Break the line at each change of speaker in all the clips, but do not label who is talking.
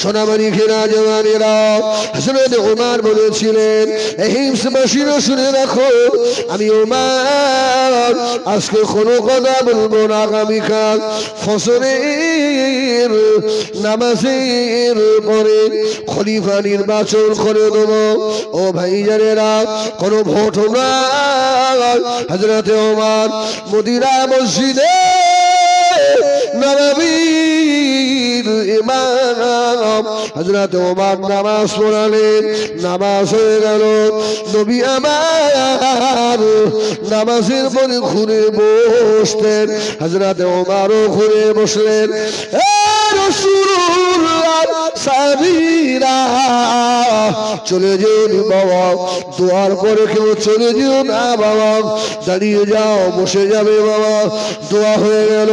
সোনামানি ঘেরা জওয়ানেরা হযরত ওমর বলেছিলেন এই হিমসবাসীরা শুনে রাখো আমি ওমর আজকে কোনো কথা বলবো না আগামীকাল ফজরের নামাজের পরে খলিফা নির্বাচন করে দেবো ও ভাইজানেরা কোনো ভোট না হযরত ওমর মদিনা মসজিদে নববীর ইমাম হযরত ওমর নামাজ পড়ালেন নামাজ হয়ে গেল নবী আমার নামাজের পরে ঘুরে বসতেন হযরত ওমরও ঘুরে বসলেন চলে যেও বাবা দোয়ার পরে কেউ চলে যেও না বাবা দাঁড়িয়ে যাও বসে যাবে বাবা দোয়া হয়ে গেল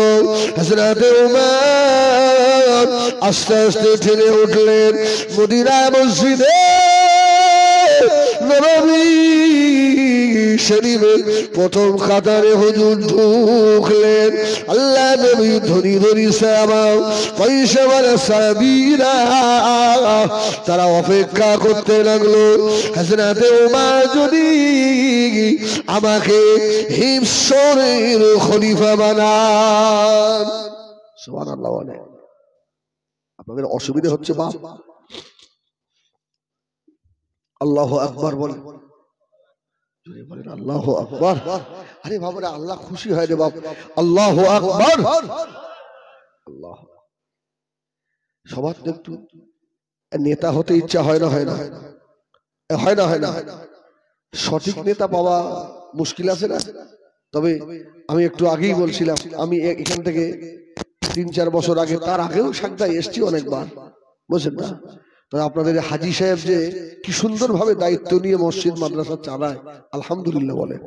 হযরত ওমর আস্তে আস্তে ঠেলে উঠলেন মদিনা মসজিদে নববী শরীফে প্রথম কাতারে হুজুর ঢুকলেন আল্লাহ নবী ধনী ধনী সাহাবা পয়সাওয়ালা সাহাবীরা তারা অপেক্ষা করতে লাগলো হযরত ওমর যদি আমাকে হিমসরের খলিফা বানান সুবহানাল্লাহ বলে আপনাদের অসুবিধা হচ্ছে বাপ আল্লাহু আকবার বলে আল্লাহু আকবার আরে বাবারে আল্লাহ খুশি হয় রে বাপ আল্লাহু আকবার আল্লাহ সবার একটু নেতা হতে ইচ্ছা হয় না সঠিক নেতা পাওয়া মুশকিল আছে না তবে আমি একটু আগেই বলছিলাম আমি এখান থেকে 3-4 বছর আগে তার আগেও সাকদায় এসেছি অনেকবার বুঝছেন না তো আপনাদের হাজী সাহেব যে কি সুন্দরভাবে দায়িত্ব নিয়ে মসজিদ মাদ্রাসা চালায় আলহামদুলিল্লাহ বলে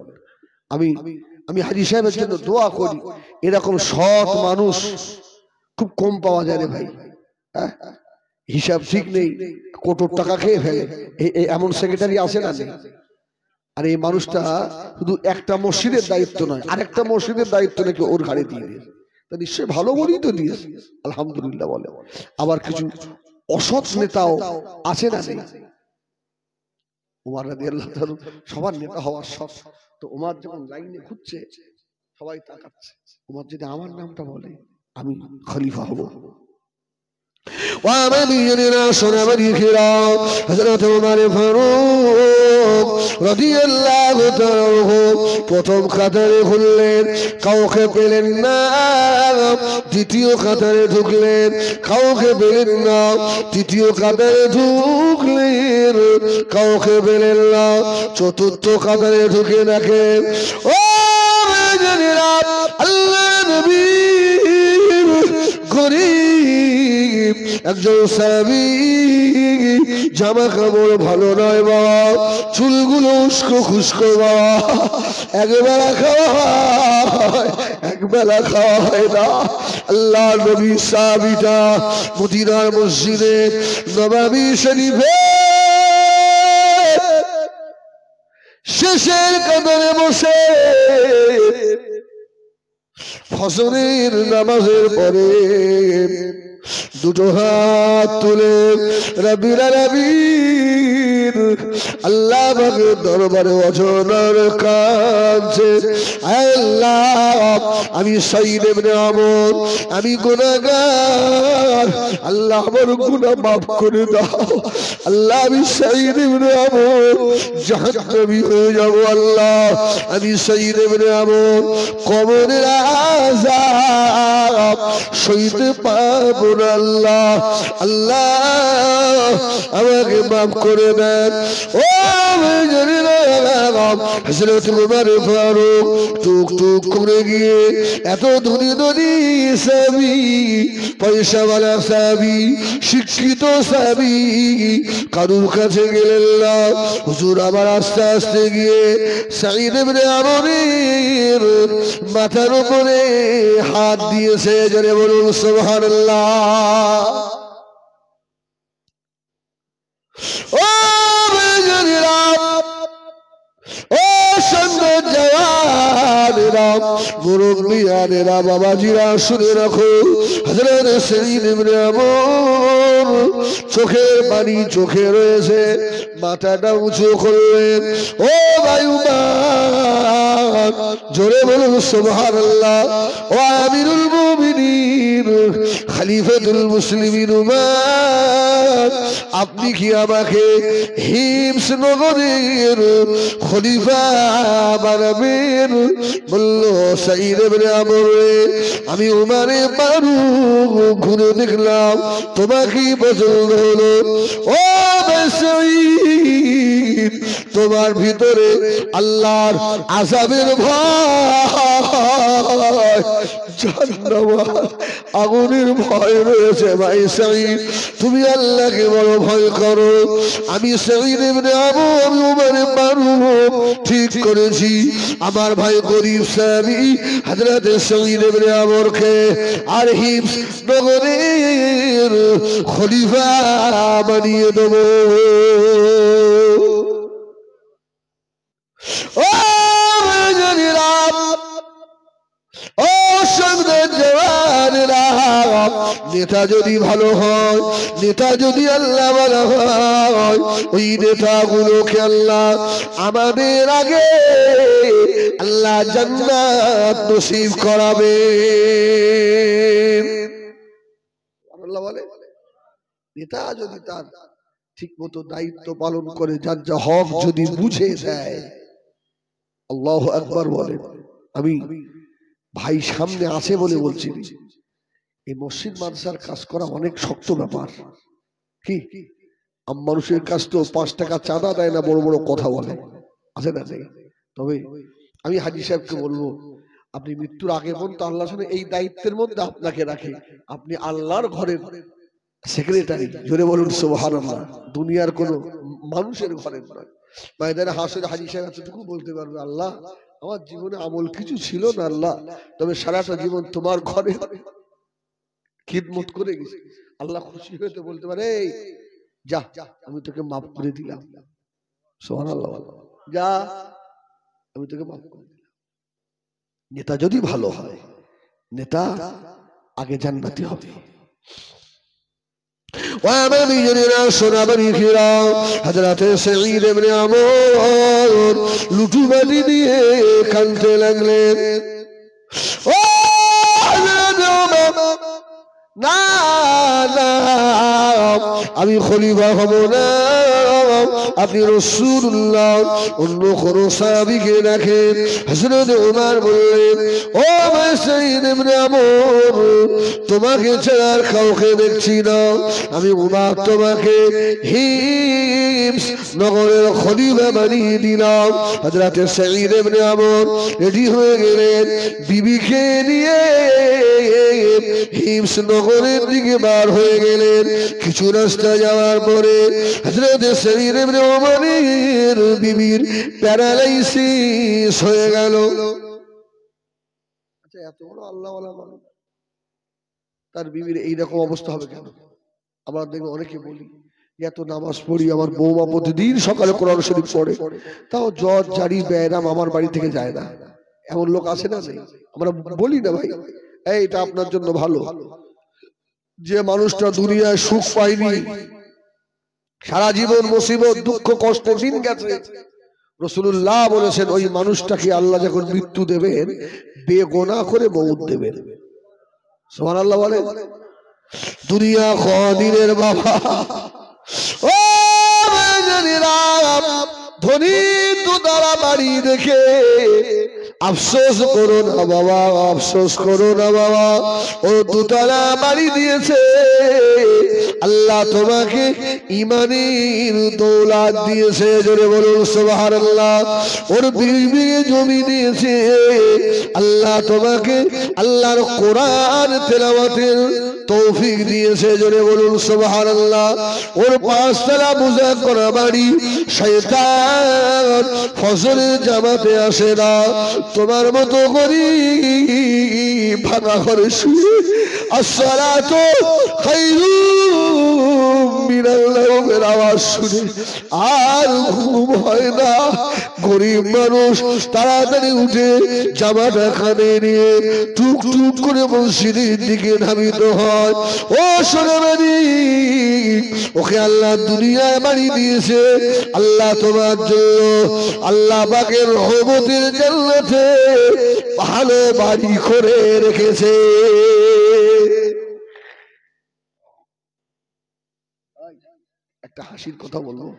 আমি হাজী সাহেবের জন্য দোয়া করি এরকম সৎ মানুষ খুব কম পাওয়া যায় রে ভাই হিসাব ঠিক নেই কোটি টাকা খেয়ে ফেলে এমন সেক্রেটারি আছে না আর এই মানুষটা শুধু একটা মসজিদের দায়িত্ব নয় আরেকটা মসজিদের দায়িত্ব নাকি ওর ঘাড়ে দিয়ে দিয়েছে তা নিশ্চয়ই ভালো বলেই তো দিয়েছে আলহামদুলিল্লাহ বলে আবার কিছু অসৎ নেতাও আছে না ওমর রাদিয়াল্লাহু তাআলা সবার নেতা হওয়ার শখ তো ওমর যখন লাইনে ঘুরছে সবাই তাকাচ্ছে ওমর যদি আমার নামটা বলে আমি খলিফা হব وعملينا صنبري كرام حضرت عمر ফারুক রাদিয়াল্লাহু তাআলা প্রথম কাতারে ঘুরলেন কাউকে পেলেন না দ্বিতীয় কাতারে ঢুকলেন কাউকে পেলেন না তৃতীয় কাতারে ঢুকলেন কাউকে পেলেন না চতুর্থ কাতারে ঢুকে দেখেন ও জানেরা আল্লাহ নবী গরীব একজন সাহাবী জামা কাপড় ভালো নয় বাবা চুলগুলো উস্কো খুস্কো বাবা একবেলা খাওয়া হয় না আল্লাহ নবী সাহাবীটা মদিনার মসজিদে নববী শরীফে শেষের কাতারে বসে ফজরের নামাজের পরে দুটো হাত তুলে রব্বিল আলামিন আল্লাহ পাকের দরবারে অজনার কাঁদছে আল্লাহ আমি সাইয়্যিদ ইবনে আমর আমি গুনাহগার আল্লাহ আমার গুনাহ maaf করে দাও আল্লাহ আমি সাইয়্যিদ ইবনে আমর জাহান্নামী হয়ে যাব আল্লাহ আমি সাইয়্যিদ ইবনে আমর কবরের আযাব সইতে পারবো না আল্লাহ আল্লাহ আমাকে maaf করে দেন ও হযরত ওমর ফারুক টুক টুক করে গিয়ে এত ধনী ধনী সাহাবী পয়সাওয়ালা সাহাবী শিক্ষিত সাহাবী কারুর কাছে গেলেন না হুজুর আবার আস্তে আস্তে গিয়ে সাঈদ ইবনে আমরের মাথার উপরে হাত দিয়েছে জোরে বলুন সুবহানাল্লাহ ও বেজরিরা ও সুন্দর জওয়ানেরা মুরব্বিয়ানেরা বাবাজিরা শুনে রাখো হযরত সাঈদ ইবনে আমর চোখের পানি চোখে রয়েছে, মাথাটা উঁচু করলেন। ও বায়ুমান, জোরে বলুন সুবহানাল্লাহ। ও আমিরুল মুমিনিন, খলিফাতুল মুসলিমিন উমর, আপনি কি আমাকে হিমস নগরের খলিফা বানাবেন? বলল সাঈদ ইবনে আমর, আমি উমারে ফারুক ঘুরে দেখলাম, তোমাকে পছন্দ হলো। ও সাঈদ, তোমার ভিতরে আল্লাহর আযাবের ভয়, জাহান্নামের আগুনের ভয় রয়েছে। ভাই সাঈদ, তুমি আল্লাহকে বড় ভয় করো। আমি সাঈদ ইবনে আবু আমি উমারে ফারুক ঠিক করেছি আমার ভাই গরিব সাহাবী হযরত সাঈদ ইবনে আমরকে আর হিমস নগরের খলিফা বানিয়ে দেব। ও জানিরা, ও সন্তান জওয়ানেরা, নেতা যদি ভালো হয়, নেতা যদি আল্লাহ ভালো হয়, ওই নেতাগুলোকে আল্লাহ আমাদের আগে আল্লাহ জান্নাত নসিব করাবে। আল্লাহ বলে, নেতা যদি তার ঠিক মতো দায়িত্ব পালন করে, যার যা হক যদি বুঝে দেয়, আল্লাহু আকবার বলেন। আমি ভাই সামনে আছে বলে বলছি, এই মসজিদ মাদ্রাসার কাজ করা অনেক শক্ত ব্যাপার। কি মানুষের কাছ তো 5 টাকা চাঁদা দেয় না, বড় বড় কথা বলে, আছে না? তবে আমি হাজী সাহেবকে বলবো, আপনি মৃত্যুর আগে পর্যন্ত আল্লাহর সামনে এই দায়িত্বের মধ্যে আপনাকে রাখে, আপনি আল্লাহর ঘরের সেক্রেটারি। জোরে বলুন সুবহানাল্লাহ। দুনিয়ার কোন মানুষের ঘরের নয়। ময়দানে হাসরে হাজী সাহেব এতটুকু বলতে পারবে, আল্লাহ আমার জীবনে আমল কিছু ছিল না আল্লাহ, তবে সারাটা জীবন তোমার ঘরে খিদমত করে গেছি। আল্লাহ খুশি হতে বলতে পারে, এই যা, আমি তোকে মাফ করে দিলাম। সুবহানাল্লাহ, যা, আমি তোকে মাফ করে দিলাম। নেতা যদি ভালো হয়, নেতা আগে জান্নাতি হবে। হযরত সাঈদ ইবনে আমর লুটু বাটি দিয়ে কাঁদতে লাগলেন। ও না না, আমি খলিফা হব না, আপনি রাসূলুল্লাহ। অন্য কোন সাহাবীকে দেখেন। হযরত ওমর বললেন, ও সাঈদ ইবনে আমর, তোমাকে ছাড়া আর কাউকে দেখছি না, আমি ওমর তোমাকে হিমস নগরের খলিফা বানিয়ে দিলাম। হযরত সাঈদ ইবনে আমর রেডি হয়ে গেলেন, বিবিকে নিয়ে হিমস নগরের দিকে বার হয়ে গেলেন। কিছু রাস্তা যাওয়ার পরে হযরত সাঈদ ইবনে ওমরের বিবির প্যারালাইসিস হয়ে গেল। আচ্ছা, এত বড় আল্লাহওয়ালা মানুষ, তার বিবির এইরকম অবস্থা হবে কেন? আমরা দেখবো অনেকে বলি, এত নামাজ পড়ি, আমার বৌমা প্রতিদিন সকালে কোরআন শরীফ পড়ে, তাও জ্বর জারি ব্যায়াম আমার বাড়ি থেকে যায় না। এমন লোক আছে না? আমরা বলি না ভাই, এইটা আপনার জন্য ভালো। যে মানুষটা দুনিয়ায় সুখ পায়নি, সারা জীবন মুসিবত দুঃখ কষ্টে দিন গেছে, রাসূলুল্লাহ বলেছেন ওই মানুষটাকে আল্লাহ যখন মৃত্যু দেবেন, বেগুনাহ করে মউত দেবেন। সুবহানাল্লাহ বলে। দুনিয়া খদিরের বাবা, ও জানিরা, ধনী দুধারা বাড়ি দেখে আফসোস করো না বাবা, আফসোস করো না বাবা। ও দুতলা বাড়ি দিয়েছে আল্লাহ, তোমাকে ইমানের দৌলত দিয়েছে। জোরে বলুন সুবহানাল্লাহ। ওর বিবি জমি দিয়েছে আল্লাহ, তোমাকে আল্লাহর কোরআন তেলাওয়াতের তৌফিক দিয়েছে। জোরে বলুন সুবহানাল্লাহ। ওর 5 তলা পূজা করা বাড়ি, শয়তান ফজরের জামাতে আসে না, তোমার মতো করি ভাঙা ঘরে শুয়ে আসসালাতু খায়রুম মিনাল নাওমের আওয়াজ শুনে আর ঘুম হয় না। গরিব মানুষ তাড়াতাড়ি উঠে জামাটা কাঁধে নিয়ে টুক টুক করে মসজিদের দিকে ধাবিত হয়। ও সোনামানি, ওকে আল্লাহ দুনিয়ায় বাড়ি দিয়েছে আল্লাহ তোমার জন্য আল্লাহ পাকের রহমতের জান্নাতে ভালো বাড়ি করে রেখেছে। একটা হাসির কথা বলবো,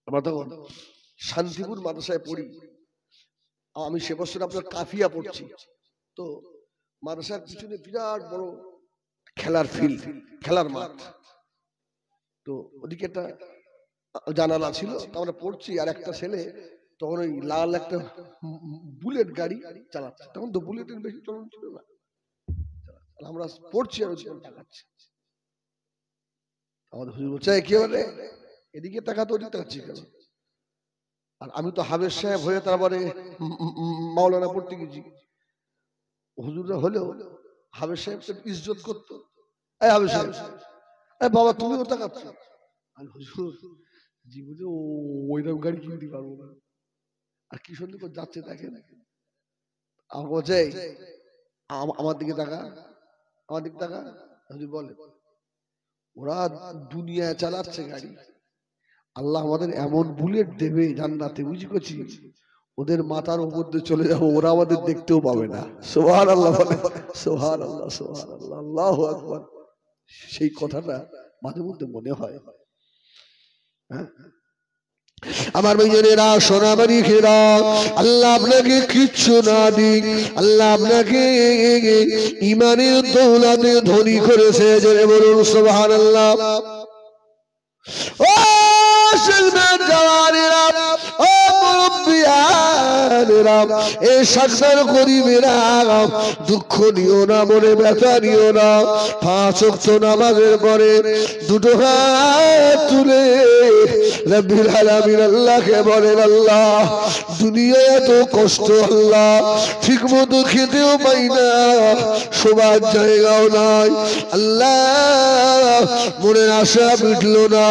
আমরা তখন শান্তিপুর মাদ্রাসায় পড়ি, আমি সে বছর আপনার কাফিয়া পড়ছি, তো মাদ্রাসার পিছনে বিরাট বড় খেলার ফিল্ড, খেলার মাঠ, তো ওদিকে একটা জানালা ছিল, আমরা পড়ছি আর একটা ছেলে তখন ওই লাল একটা বুলেট গাড়ি চালাচ্ছে, তখন তো বুলেটের বেশি চলন ছিল না, আমরা পড়ছি আর ওদিকে তাকাচ্ছি, আমাদের হুজুর বলছে কি বলে এদিকে তাকাতো ওদিকে তাকাচ্ছি কেন, আর আমি তো হাবেজ সাহেব হয়ে তারপরে মাওলানা পড়তে গেছি, হুজুররা হলেও হাবেজ সাহেব ইজ্জত করতো, এই হাবেজ সাহেব, এই বাবা তুমিও তাকাচ্ছ, আর হুজুর জীবনে ওইরকম গাড়ি কিনতে পারবো না, আর কি সুন্দর করে যাচ্ছে দেখেন, আমার বলছে আমার দিকে তাকা, আমার দিকে তাকা, হুজুর বলে ওরা দুনিয়ায় চালাচ্ছে গাড়ি, আল্লাহ আমাদের এমন বুলেট দেবে জান্নাতে, বুঝি করছি ওদের মাথার উপর দিয়ে চলে যাবো, ওরা আমাদের দেখতেও পাবে না। সুবহানাল্লাহ, সুবহানাল্লাহ, সুবহানাল্লাহ, আল্লাহু আকবার। সেই কথাটা মাঝে মধ্যে মনে হয়। হ্যাঁ আমার ভাইয়েরা সোনাবাড়ি খেরা, আল্লাহ আপনাকে কিচ্ছু না দিক, আল্লাহ আপনাকে ইমানের দৌলতে ধনী করেছে, জোরে বলুন সুবহানাল্লাহ। ও সুলতান জাওয়ানেরা, ও মুরব্বিয়ানেরা, এই সাকদার গরিবেরা, দুঃখ নিও না, মনে ব্যথা নিও না, 5 ওয়াক্ত নামাজের পরে দুটো হাত তুলে রব্বুল আলামিন আল্লাহকে বলেন, আল্লাহ দুনিয়ায় এত কষ্ট, আল্লাহ ঠিক মতো খেতেও পাই না, শোবার জায়গাও নাই, আল্লাহ মনের আশা মিটল না,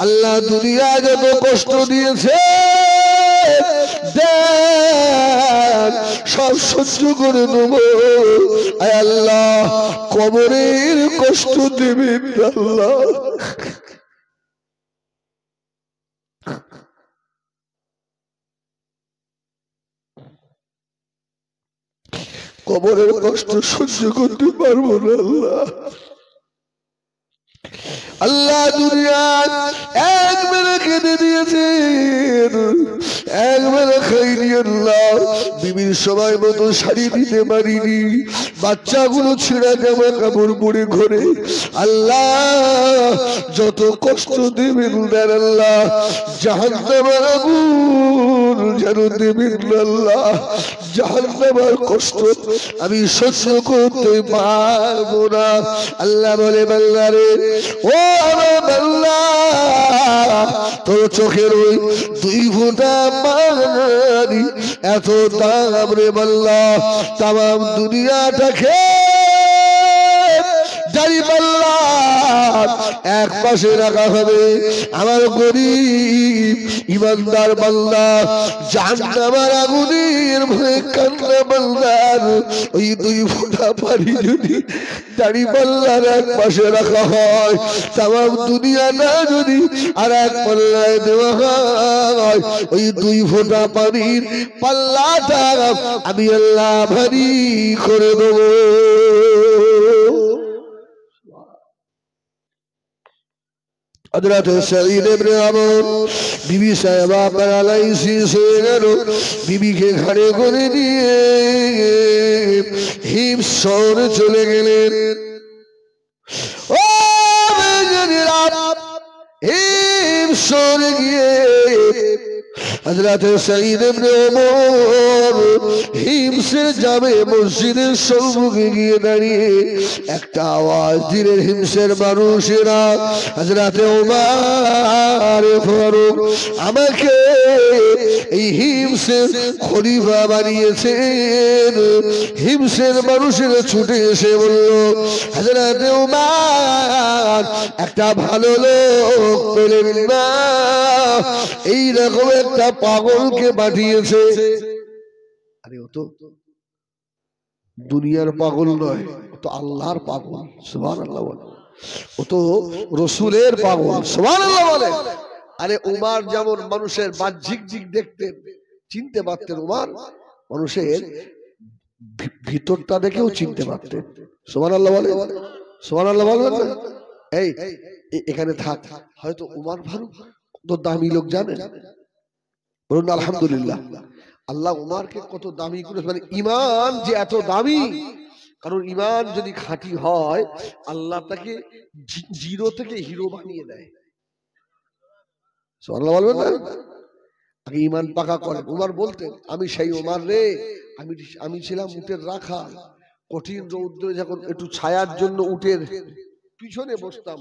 আল্লাহ দুনিয়ায় যত কষ্ট দিয়েছে সব সহ্য করে দেব, আল্লাহ কবরের কষ্ট দেবেন আল্লাহ, কবরের কষ্ট সহ্য করতে পারবো না আল্লাহ, আল্লাহ দুনিয়ায় একবেলা কেঁদে দিয়েছেন, একবেলা খাইনি আল্লাহ, বিবির সময় মতো শাড়ি দিতে পারিনি, বাচ্চাগুলো ছেঁড়া জামা কাপড় পরে ঘরে, আল্লাহ যত কষ্ট দেবেন আল্লাহ, জাহান্নামের আগুন যেন দেবেন আল্লাহ, জাহান্নামের কষ্ট আমি সহ্য করতে পারবো না। আল্লাহ বলে বান্দারে, ও আমার বান্দা, তোর চোখের ওই 2 ফোঁটা পানি এত দাম রে বান্দা, তামাম দুনিয়াটাকে এক পাশে রাখা হবে, আমার গরিব ইমানদার বান্দা জাহান্নামের আগুনের ভয়ে কান্না বান্দার ওই 2 ফোঁটা পানি যদি দাড়িপাল্লার এক পাশে রাখা হয়, তামাম দুনিয়া না যদি আর এক পাল্লায় দেওয়া হয়, ওই 2 ফোঁটা পানির পাল্লাটা আমি আল্লাহ ভারী করে দেবো। हजरत सईद इब्ने अमर बीबी साहिबा पर अलैसी से गलो बीबी के घरे করে দিয়ে হিমসর চলে গেলেন। ও বেজনিরা হিমসর গিয়ে हजरत सईद इब्ने उमर হিমসের জামে মসজিদের সম্মুখে গিয়ে দাঁড়িয়ে একটা আওয়াজ দিলেন, হিমসের মানুষেরা, হযরত উমর ফারুক আমাকে এই হিমসের খলিফা বানিয়েছেন। হিমসের মানুষেরা ছুটে এসে বলল, হযরত উমর একটা ভালো লোক পেলেন না, এই রকম একটা পাগলকে পাঠিয়েছে। আরে ও তো দুনিয়ার পাগল নয়, ও তো আল্লাহর পাগল। সুবহানাল্লাহ। ও তো রসুলের পাগল, সুবহানাল্লাহ বলে। আরে উমার যেমন মানুষের বাহ্যিক দিক দেখতে চিনতে পারতেন, উমার মানুষের ভিতরটা দেখেও চিনতে পারতেন। সুবহানাল্লাহ বলে, সুবহানাল্লাহ বলবেন না? এই এখানে থাক, হয়তো উমার ফারুক কত দামি লোক জানেন, বলুন আলহামদুলিল্লাহ। আল্লাহ উমারকে কত দামি করেছে, মানে ঈমান যে এত দামি, কারণ ঈমান যদি খাঁটি হয় আল্লাহ তাকে জিরো থেকে হিরো বানিয়ে দেয়। সুবহানাল্লাহ বলবেন না? আগে ঈমান পাকা করেন। উমার বলতেন, আমি সেই উমার রে, আমি ছিলাম উটের রাখা, কঠিন রৌদ্রে যখন একটু ছায়ার জন্য উটের পিছনে বসতাম,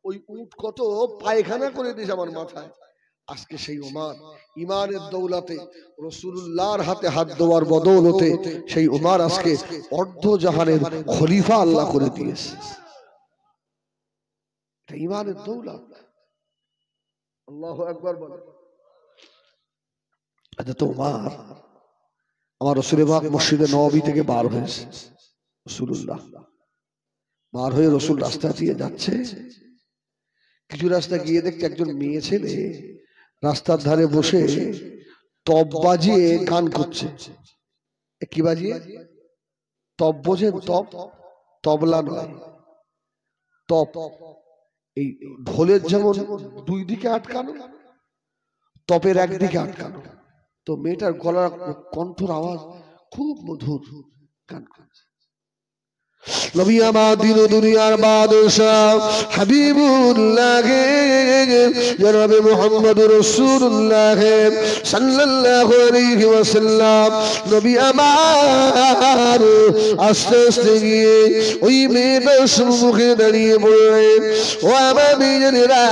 ওই উট কত পায়খানা করে দিয়েছে আমার মাথায়। আজকে সেই উমার ঈমানের দৌলতে, রাসূলুল্লাহর হাতে হাত দেওয়ার বদৌলতে সেই উমার আজকে অর্ধ জাহানের খলিফা আল্লাহ করে দিয়েছে। এটা ঈমানের দৌলত। আল্লাহু আকবার বলেন। আচ্ছা, তো উমার আমার রাসূল পাক মসজিদে নববী থেকে বার হয়েছে, রাসূলুল্লাহ বার হয়ে রাসূল রাস্তা দিয়ে যাচ্ছে, কিছু রাস্তা গিয়ে দেখছে একজন মেয়ে ছেলে রাস্তার ধারে বসে তব বাজিয়ে গান করছে। কি বাজিয়ে? তব বোঝেন? তব, তবলা নয়, তব। এই ঢোলের যেমন দুই দিকে আটকানো, তপের একদিকে আটকানো। তো মেয়েটার গলার কণ্ঠর আওয়াজ খুব মধুর, গান করছে। নবী আমার দিন দুনিয়ার বাদশাহ হাবিবুল্লাহ জনাব মুহাম্মদুর রাসূলুল্লাহ সাল্লাল্লাহু আলাইহি ওয়াসাল্লাম, নবী আমার আস্তে আস্তে গিয়ে ওই মেয়েটার সম্মুখে দাঁড়িয়ে বললেন, ও আমার মেয়েরা,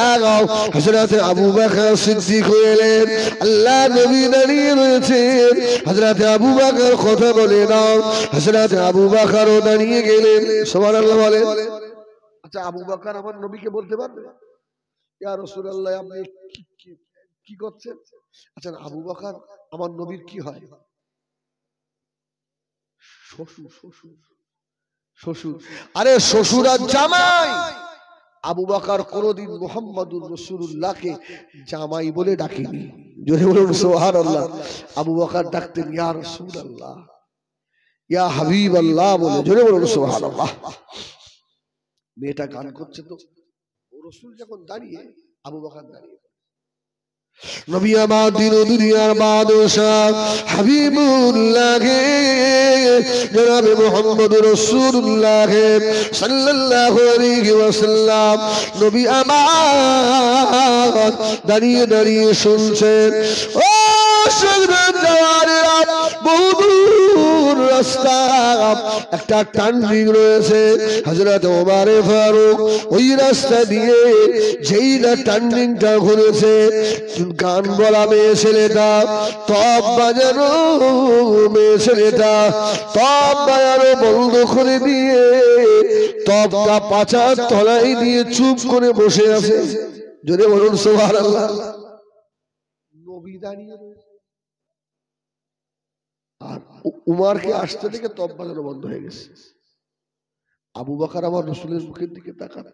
হযরত আবু বকর সিদ্দিক হলেন। আল্লাহ নবী দাঁড়িয়ে রয়েছেন, হযরত আবু বকর কথা বলে নাও। হযরত আবু বকরও দাঁড়িয়ে গেলেন। সুবহানাল্লাহ বলে। আচ্ছা, আবু বকর আমার নবীকে বলতে পারবে, ইয়া রাসূলুল্লাহ আপনি কি করছেন? আচ্ছা, আবু বকর আমার নবীর কি হয়? শ্বশুর। শ্বশুর, শ্বশুর। আরে শ্বশুর আর জামাই। আবু বকর কোনদিন মুহাম্মদুর রাসূলুল্লাহকে জামাই বলে ডাকেনি। জোরে বলুন সুবহানাল্লাহ। আবু বকর ডাকতেন ইয়া রাসূলুল্লাহ, ইয়া হাবিবাল্লাহ বলে। জোরে বলুন সুবহানাল্লাহ। মেয়েটা গান করছে, তো রাসূল যখন দাঁড়িয়ে, আবু বকর দাঁড়িয়ে। নবী আমার দিন দুনিয়ার বাদশাহ হাবিবুল্লাহ জনাব মুহাম্মদুর রাসূলুল্লাহ সাল্লাল্লাহু আলাইহি ওয়াসাল্লাম, নবী আমার দাঁড়িয়ে দাঁড়িয়ে শুনছেন। ও বহুদূর রাস্তা, একটা টার্নিং রয়েছে, হযরত ওমর ফারুক ওই রাস্তা দিয়ে যেই না টার্নিংটা ঘুরেছে, গান বলা মেয়ে ছেলেটা, তব বাজানো মেয়ে ছেলেটা, তব বাজানো বন্ধ করে দিয়ে তবটা পাছার তলায় দিয়ে চুপ করে বসে আছে। জোরে বলুন সুবহানাল্লাহ। নবী দাঁড়িয়ে আর উমারকে আসতে থেকে তব বাজানো বন্ধ হয়ে গেছে। আবু বকর আমার রাসূলের মুখের দিকে তাকান,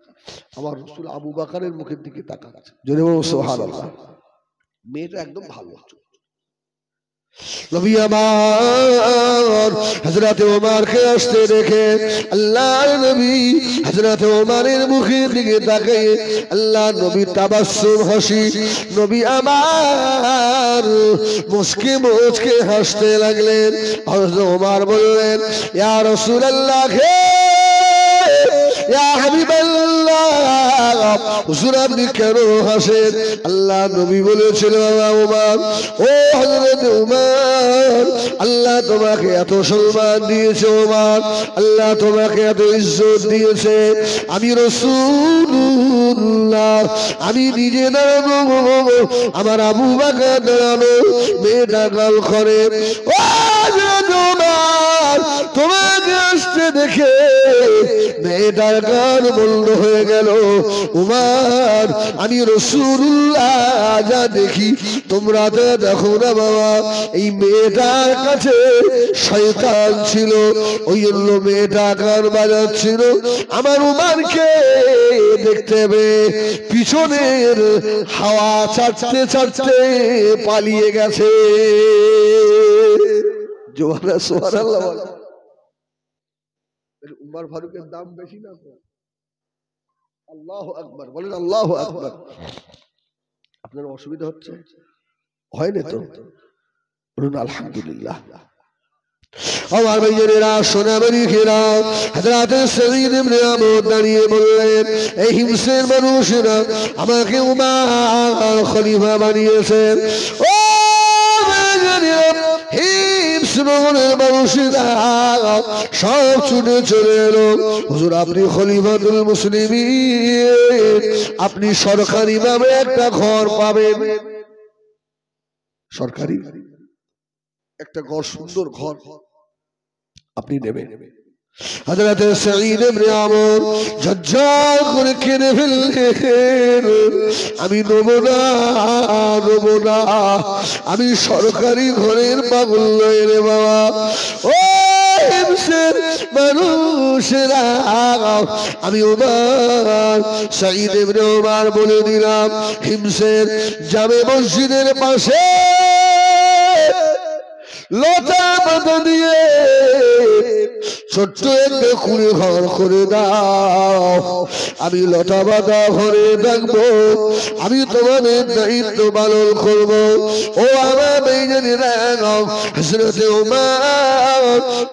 আমার রাসূল আবু বকরের মুখের দিকে তাকান। জোরে বলুন সুবহানাল্লাহ। মেয়েটা একদম ভালো। নবী আমার হযরত ওমরকে আসতে দেখে আল্লাহর নবী হযরত ওমরের মুখের দিকে তাকিয়ে আল্লাহর নবী তাবাসসুম হাসি, নবী আমার মুস্কি মুস্কি হাসতে লাগলেন। হযরত ওমর বললেন, ইয়া রাসূলুল্লাহ, ইয়া হাবিবাল্লাহ, হুজুর আপনি কেন হাসেন? আল্লাহ নবী বলেছিল, ওমর, ও হযরত ওমর, আল্লাহ তোমাকে এত সম্মান দিয়েছে ওমর, আল্লাহ তোমাকে এত ইজ্জত দিয়েছে, আমি রাসূলুল্লাহ, আমি নিজে দাঁড়ানো, আমার আবু বকর দাঁড়ানো, মেয়েটা গাল করে, ও হযরত ওমর, তোমাকে আসতে দেখে মেয়েটার গান বন্ধ হয়ে গেল। উমার, আমি রাসূলুল্লাহ যা দেখি তোমরা তো দেখো না বাবা। এই মেয়েটার কাছে শয়তান ছিল, ওই জন্য মেয়েটা গান বাজাচ্ছিল। আমার উমারকে দেখতে পেয়ে পিছনের হাওয়া ছাড়তে ছাড়তে পালিয়ে গেছে। জোয়ারা সুবহানাল্লাহ। উমর ফারুকের দাম বেশি না তো? আল্লাহু আকবার বলেন, আল্লাহু আকবার। আপনার অসুবিধা হচ্ছে? হয় না তো? বলুন আলহামদুলিল্লাহ। আমার ভাইয়েরা, সোনামারি খেরা, হযরত সাঈদ ইবনে আমর দাঁড়িয়ে বললেন, এই হিমসের মানুষেরা আমাকে উমার খলিফা বানিয়েছেন। ও হিমস নগরের মানুষেরা সব ছুটে চলে এলো। হুজুর, আপনি খলিফাতুল মুসলিমিন, আপনি সরকারি ভাবে একটা ঘর পাবেন। সরকারি একটা ঘর, সুন্দর ঘর আপনি নেবেন। হযরত সাঈদ ইবনে আমর ঝরঝর করে কেঁদে ফেললেন, আমি নেব না, নেব না, আমি সরকারি ঘরের পাগল নই রে বাবা। ও হিমসের মানুষেরা, আমি উমর সাঈদ ইবনে উমর বলে দিলাম, হিমসের জামে মসজিদের পাশে লতা পাতা দিয়ে ছোট্ট একটা কুড়ে ঘর করে দাও। আমি লতা পাতা ঘরে থাকবো, আমি তোমাদের দায়িত্ব পালন করবো। ও আমার বেইমানেরা, হযরতে ওমর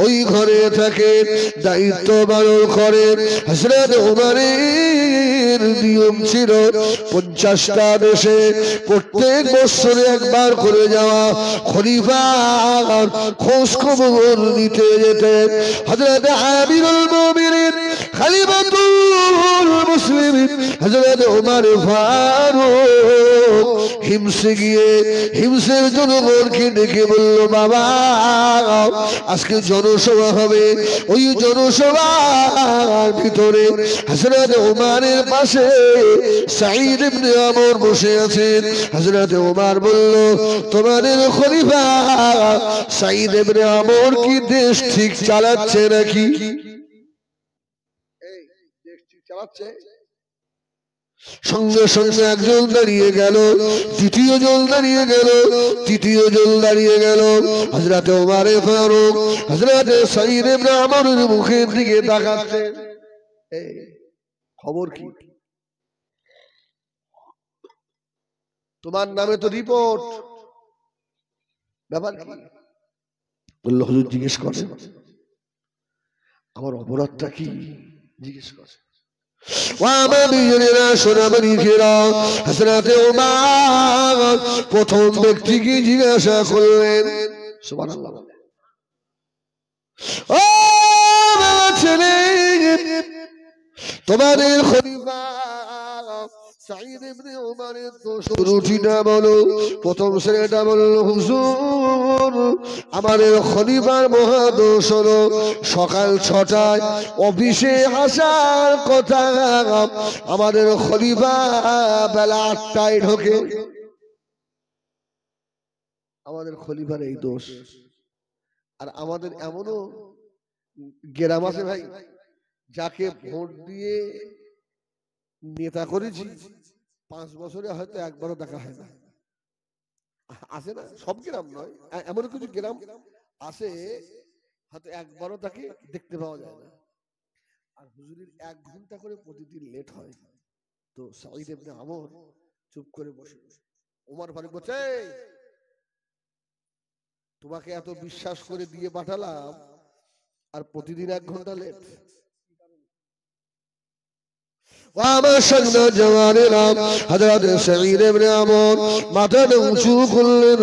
ওই ঘরে থাকে, দায়িত্ব পালন করেন। হযরতে ওমরের নিয়ম ছিল 50টা দেশে প্রত্যেক বছরে একবার করে যাওয়া, খলিফা খোঁজ খবর নিতে যেতেন। হযরত আমিরুল মুমিনিন খলিফাতুল মুসলিমিন হযরত ওমর ফারুক হিমসে গিয়ে হিমসের জনগণকে ডেকে বলল, বাবা আজকে জনসভা হবে। ওই জনসভার ভিতরে হযরত ওমরের পাশে সাঈদ ইবনে আমর বসে আছেন। হযরত ওমর বলল, তোমাদের খলিফা সাঈদ ইবনে আমর কি দেশ ঠিক চালাচ্ছে নাকি? এই দেশ ঠিক চালাচ্ছে? সঙ্গে সঙ্গে একজন দাঁড়িয়ে গেল, দ্বিতীয় জন দাঁড়িয়ে গেল, তৃতীয় জন দাঁড়িয়ে গেল। হযরত ওমর ফারুক হযরত সাঈদ ইবনে আমরের মুখের দিকে তাকাচ্ছেন। এই খবর কি? তোমার নামে তো রিপোর্ট, ব্যাপার কি? বলল, হুজুর জিজ্ঞেস করেন আমার অপরাধটা কি, জিজ্ঞেস করেন। প্রথম ব্যক্তিকে জিজ্ঞাসা করলেন, সুবহানাল্লাহ, ও ছেলে, তোমাদের খলিফা সাঈদ ইবনে উমরের দোষটা বলো। প্রথম ছেলেটা বলল, হুজুর আমাদের খলিফার মহাদোষ হলো সকাল 6টায় অফিসে আসার কথা, আমাদের খলিফা বেলা 8টায় ঢোকে। আমাদের খলিফার এই দোষ। আর আমাদের এমনও গ্রাম আছে ভাই, যাকে ভোট দিয়ে নেতা করেছি 5 বছরে হয়তো একবারও দেখা হয় না। আছে না? সব গ্রাম নয়, এমন কিছু গ্রাম আছে হয়তো একবারও তাকে দেখতে পাওয়া যায় না। আর হুজুরের 1 ঘন্টা করে প্রতিদিন লেট হয়। তো সাঈদ ইবনে আমর চুপ করে বসে। ওমর ফারুক বলছে, তোমাকে এত বিশ্বাস করে দিয়ে পাঠালাম আর প্রতিদিন 1 ঘন্টা লেট। আমার সামনে জওয়ানেরা হযরত সাঈদ ইবনে আমর মাথাটা উঁচু করলেন,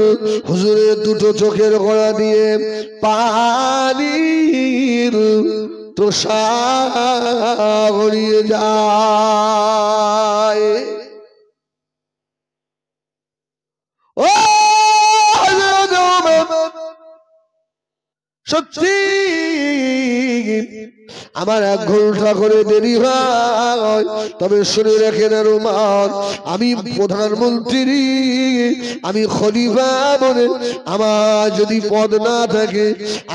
হুজুরের দুটো চোখের গোড়া দিয়ে পানির তুষার গড়িয়ে যায়। ও হযরত ওমর, সত্যি আমার 1 ঘন্টা করে দেরি হয়, তবে শুনে রাখেন উমর, আমি প্রধানমন্ত্রী, আমি খলিফা বলে আমার যদি পদ না থাকে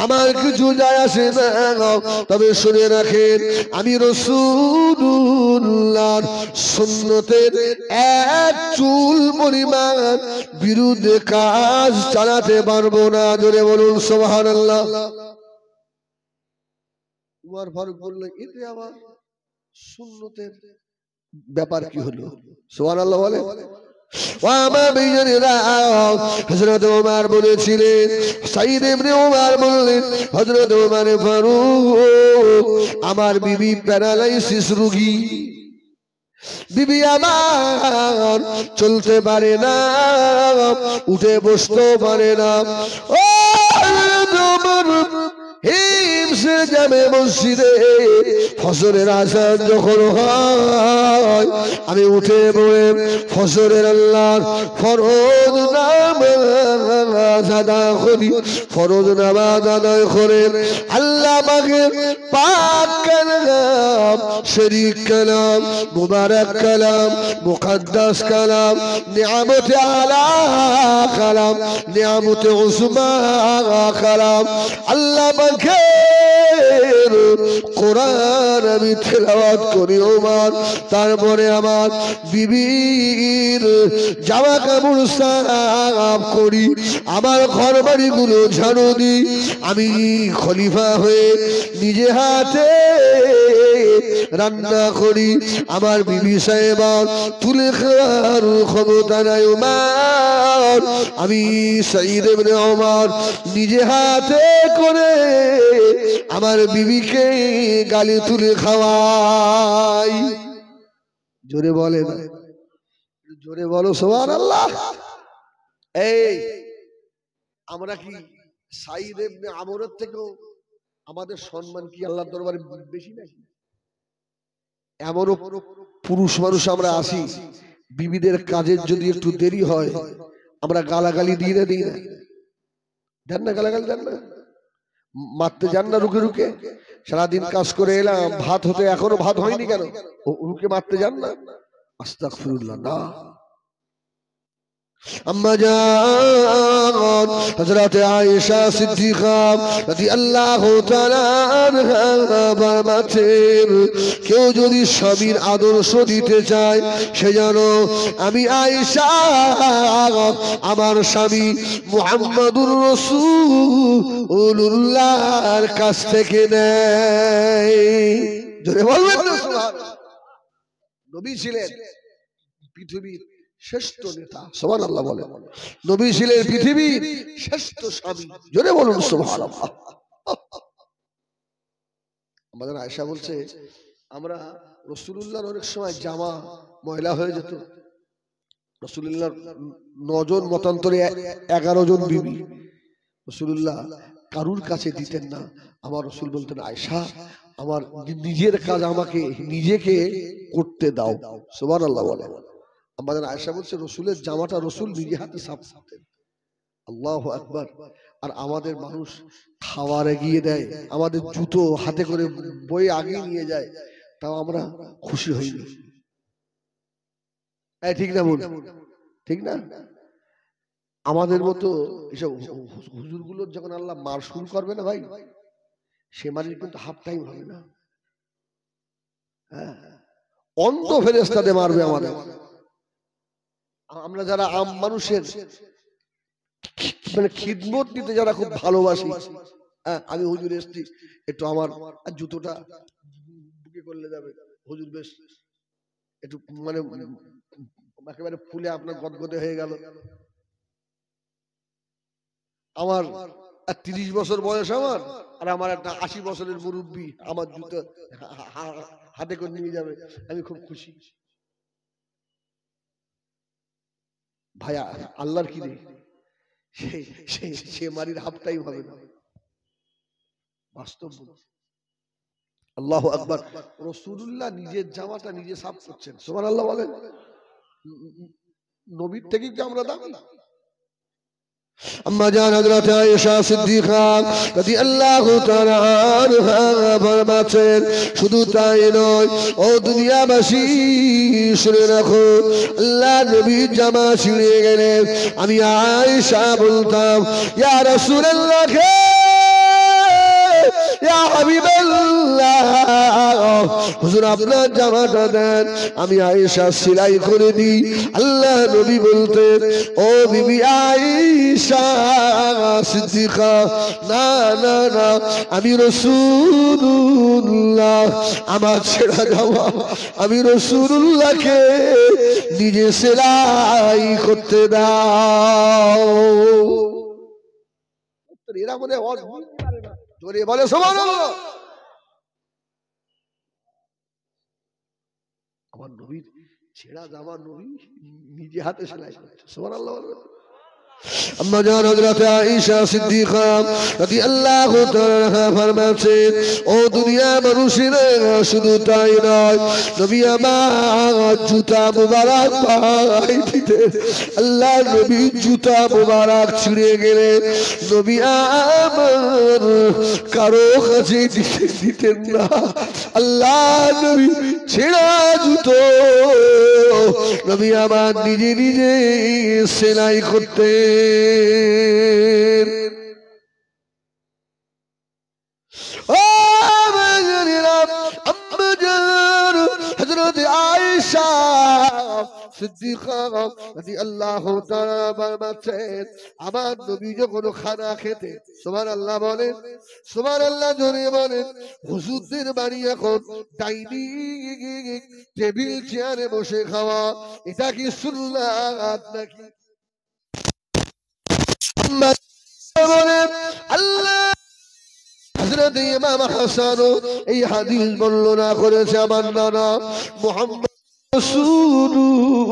আমার কিছু যায় আসে না, তবে শুনে রাখেন আমি রাসূলুল্লাহর সুন্নতের 1 চুল পরিমাণ বিরুদ্ধে কাজ চালাতে পারবো না। জোরে বলুন সুবহানাল্লাহ। উমর ফারুক বললেন, এতে আবার সুন্নতের ব্যাপার কি হলো? সুবহানাল্লাহ বলে। হযরত ওমর বলেছিলেন, সাইদ ইবনে ওমর বললেন, হযরত ওমর ফারুক, আমার বিবি প্যারালাইসিস রোগী, বিবি আমার চলতে পারে না, উঠে বসতে পারে না। ও হিমসে যাবে মসজিদে, ফজরের আযান যখন হয় আমি উঠে বসে ফজরের আল্লাহর ফরজ নামাজ আদায় করি, ফরজ নামাজ আদায় করে আল্লাহ পাকের পাক কালাম, শরীক কালাম, মুবারক কালাম, মুকদ্দাস কালাম, নিয়ামতে আলা কালাম, নিয়ামতে উসমা কালাম, আল্লাহ পাকের কোরআন আমি তেলাওয়াত করি ওমর। তারপরে আমার বিবির জামা কাপড় সাফ করি, আমার ঘর বাড়িগুলো ঝাড়ু দিই, আমি খলিফা হয়ে নিজে হাতে রান্না করি, আমার বিবি সাহেবা তুলে খাওয়ার ক্ষমতা নাই ওমর, আমি সাইদ ইবনে ওমর নিজে হাতে করে আমার বিবিকে গালি তুলে খাওয়াই। জোরে বলে না, জোরে বলো সুবহানাল্লাহ। এই আমরা কি সাইদ ইবনে আমরের থেকেও আমাদের সম্মান কি আল্লাহর দরবারে বেশি নাকি? এমনও পুরুষ মানুষ আমরা আসি, বিবিদের কাজের যদি একটু দেরি হয় আমরা গালাগালি দিই না, দিই না, দেন না গালাগালি, দেন না, মারতে যান না রুকে রুকে, সারাদিন কাজ করে এলাম, ভাত হতে এখনো ভাত হয়নি কেন, রুকে মারতে যান না, আস্তাগফিরুল্লাহ না। আম্মা জান হযরত আয়েশা সিদ্দিকা রাদিয়াল্লাহু তাআলা আনহা বলেন, কেউ যদি স্বামীর আদর্শ দিতে চায় সে যেন আমি আয়েশা আমার স্বামী মুহাম্মদুর রাসূলুল্লাহর কাছ থেকে নেয়। জোরে বলবেন না সুবহানাল্লাহ। নবী ছিলেন পৃথিবীর শ্রেষ্ঠ নেতা, সুবহানাল্লাহ বলে, নবী ছিলেন পৃথিবীর শ্রেষ্ঠ স্বামী, জোরে বলুন সুবহানাল্লাহ। আমাদের আয়েশা বলছে, আমরা রাসূলুল্লাহর অনেক সময় জামা ময়লা হয়ে যেত, রাসূলুল্লাহর 9 জন মতান্তরে 11 জন বিবি, রাসূলুল্লাহ কারুর কাছে দিতেন না। আমার রাসূল বলতেন, আয়েশা আমার নিজের কাজ আমাকে নিজেকে করতে দাও, সুবহানাল্লাহ বলে। আমাদের আয়েশা বলছে, রসুলের জামাটা রসুল নিজে হাতে সাফ করতেন, আল্লাহু আকবার। আর আমাদের মানুষ খাওয়ার এগিয়ে দেয়, আমাদের জুতো হাতে করে বয়ে আগিয়ে নিয়ে যায়, তাও আমরা খুশি হইনি। ঠিক না বল, ঠিক না? আমাদের মতো এসব হুজুরগুলোর যখন আল্লাহ মার শুরু করবে না ভাই, সে মারির কিন্তু হাফ টাইম হবে না, হ্যাঁ, অন্ধ ফেরেশতাতে মারবে আমাদের। আমরা যারা আম মানুষের মানে খিদমত দিতে যারা খুব ভালোবাসি, আমি হুজুর এসছি, একটু আমার জুতোটা বুকে করলে যাবে, হুজুর বেশ একটু মানে একেবারে ফুলে আপনার গদগদে হয়ে গেল। আমার 30 বছর বয়স আমার, আর আমার একটা 80 বছরের মুরব্বী আমার জুতো হাতে করে নিয়ে যাবে, আমি খুব খুশি। ভাইয়া আল্লাহর কি রে, সে মারির হাফ টাইম হবে না, বাস্তব। আল্লাহু আকবার। রাসূলুল্লাহ নিজের জামাটা নিজে সাফ করছেন, সুবহানাল্লাহ বলেন। নবীর থেকে কি আমরা দামি? अम्मा जान हज़रत आयशा सिद्दीक़ा রাদিয়াল্লাহু তাআলা আনহা ফরমাচ্ছেন, শুধু তাই নয়, ও দুনিয়াবাসী শুনে রাখো, আল্লাহ নবী জামা ছিঁড়ে গেলে আমি আয়েশা বলতাম, ইয়া রাসূলুল্লাহ, ইয়া হাবিবাল্লাহ, হুজুর আপনার জামাটা দেন, আমি আয়েশা সেলাই করে দিই। আল্লাহ নবী বলতেন, ও বিবি আয়েশা সিদ্দিকা, না না না, আমি রাসূলুল্লাহ, আমার ছেঁড়া জামা আমি রাসূলুল্লাহকে নিজে সেলাই করতে দাও। এরা মনে হয় জোরে বলে সুবহানাল্লাহ। আমার নবীর ছেঁড়া জামা নবী নিজে হাতে সেলাই করেছে, সুবহানাল্লাহ। अम्मा जान हज़रत आयशा सिद्दीक़ा রাদিয়াল্লাহু তাআলা ফরমাচ্ছেন, ও দুনিয়া মানুষেরা, শুধু তাই নয়, নবী আমার জুতা মুবারক পায়ে দিতেন। আল্লাহ নবী জুতা মুবারক ছিঁড়ে গেলে নবী আমার কারো কাছে দিতেন না। আল্লাহ নবী ছেঁড়া জুতো নবী আমার নিজে নিজে সেলাই করতেন। হযরত আয়েশা সিদ্দিকা রাদিয়াল্লাহু তাআলা ফরমাচ্ছেন, আমার নবী যখন খানা খেতেন, সুবহানাল্লাহ বলেন, সুবহানাল্লাহ জোরে বলেন, হুজুরদের বাড়ি এখন ডাইনিং টেবিল চেয়ারে বসে খাওয়া, এটা কি সুন্নাত নাকি? আল্লাহ হযরত ইমাম হাসান এই হাদিস বর্ণনা করেছে আমার নানা মুহাম্মদ রাসূলুল্লাহ।